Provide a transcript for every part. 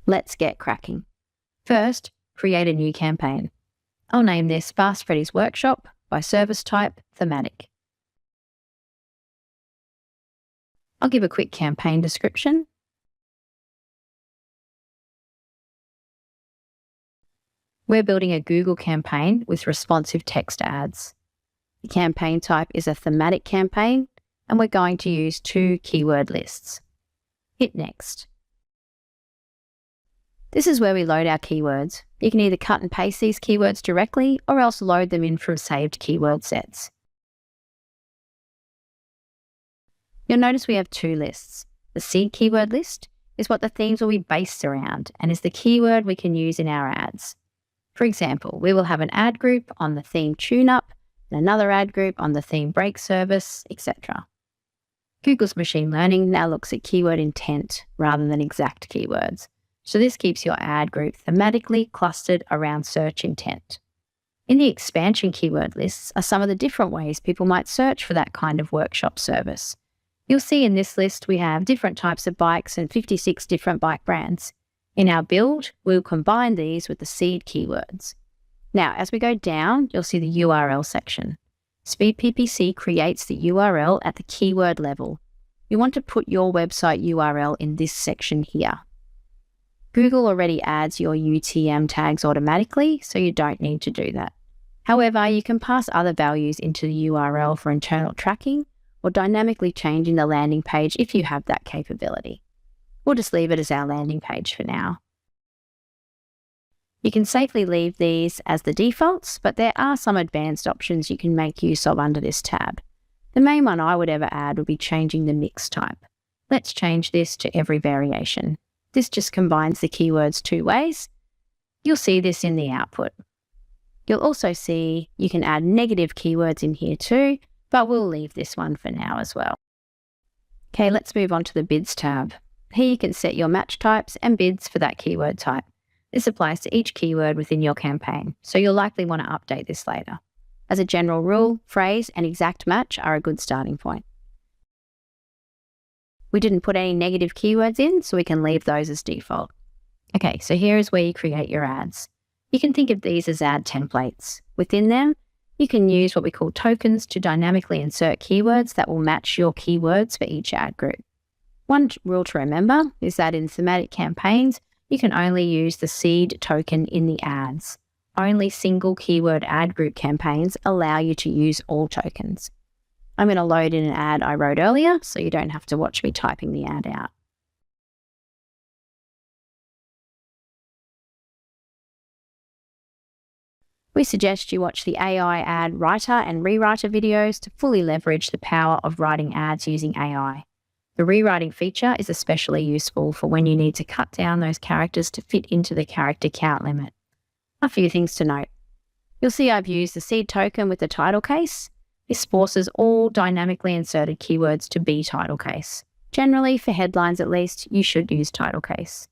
Let's get cracking. First, create a new campaign. I'll name this Fast Freddy's Workshop by service type thematic. I'll give a quick campaign description. We're building a Google campaign with responsive text ads. The campaign type is a thematic campaign, and we're going to use 2 keyword lists. Hit Next. This is where we load our keywords. You can either cut and paste these keywords directly or else load them in from saved keyword sets. You'll notice we have 2 lists. The seed keyword list is what the themes will be based around and is the keyword we can use in our ads. For example, we will have an ad group on the theme tune-up and another ad group on the theme break service, etc. Google's machine learning now looks at keyword intent rather than exact keywords. So this keeps your ad group thematically clustered around search intent. In the expansion keyword lists are some of the different ways people might search for that kind of workshop service. You'll see in this list we have different types of bikes and 56 different bike brands. In our build, we'll combine these with the seed keywords. Now, as we go down, you'll see the URL section. Speed PPC creates the URL at the keyword level. You want to put your website URL in this section here. Google already adds your UTM tags automatically, so you don't need to do that. However, you can pass other values into the URL for internal tracking or dynamically changing the landing page if you have that capability. We'll just leave it as our landing page for now. You can safely leave these as the defaults, but there are some advanced options you can make use of under this tab. The main one I would ever add would be changing the mix type. Let's change this to every variation. This just combines the keywords 2 ways. You'll see this in the output. You'll also see you can add negative keywords in here too, but we'll leave this one for now as well. Okay, let's move on to the bids tab. Here you can set your match types and bids for that keyword type. This applies to each keyword within your campaign, so you'll likely want to update this later. As a general rule, phrase and exact match are a good starting point. We didn't put any negative keywords in, so we can leave those as default. Okay, so here is where you create your ads. You can think of these as ad templates. Within them, you can use what we call tokens to dynamically insert keywords that will match your keywords for each ad group. One rule to remember is that in thematic campaigns, you can only use the seed token in the ads. Only single keyword ad group campaigns allow you to use all tokens. I'm going to load in an ad I wrote earlier, so you don't have to watch me typing the ad out. We suggest you watch the AI ad writer and rewriter videos to fully leverage the power of writing ads using AI. The rewriting feature is especially useful for when you need to cut down those characters to fit into the character count limit. A few things to note. You'll see I've used the seed token with the title case. This forces all dynamically inserted keywords to be title case. Generally, for headlines at least, you should use title case.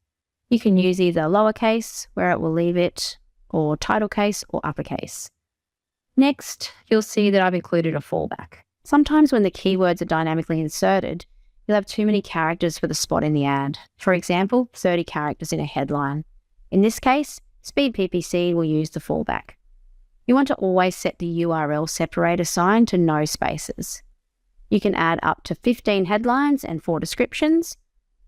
You can use either lowercase, where it will leave it, or title case or uppercase. Next, you'll see that I've included a fallback. Sometimes when the keywords are dynamically inserted, you'll have too many characters for the spot in the ad. For example, 30 characters in a headline. In this case, Speed PPC will use the fallback. You want to always set the URL separator sign to no spaces. You can add up to 15 headlines and 4 descriptions.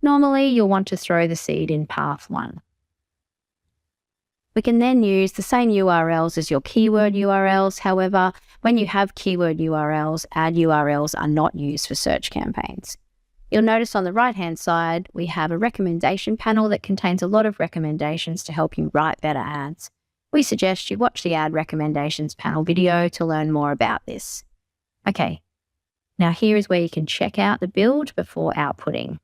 Normally, you'll want to throw the seed in path 1. We can then use the same URLs as your keyword URLs. However, when you have keyword URLs, ad URLs are not used for search campaigns. You'll notice on the right-hand side, we have a recommendation panel that contains a lot of recommendations to help you write better ads. We suggest you watch the ad recommendations panel video to learn more about this. Okay, now here is where you can check out the build before outputting.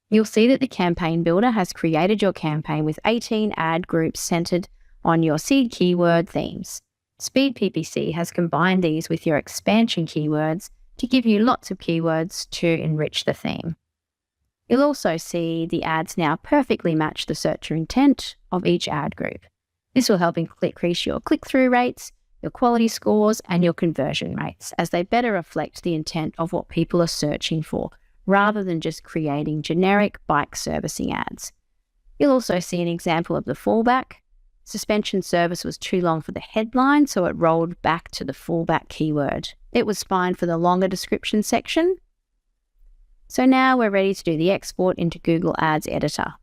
You'll see that the campaign builder has created your campaign with 18 ad groups centered on your seed keyword themes. Speed PPC has combined these with your expansion keywords to give you lots of keywords to enrich the theme. You'll also see the ads now perfectly match the searcher intent of each ad group. This will help increase your click-through rates, your quality scores, and your conversion rates, as they better reflect the intent of what people are searching for, rather than just creating generic bike servicing ads. You'll also see an example of the fallback. Suspension service was too long for the headline, so it rolled back to the fallback keyword. It was fine for the longer description section. So now we're ready to do the export into Google Ads Editor.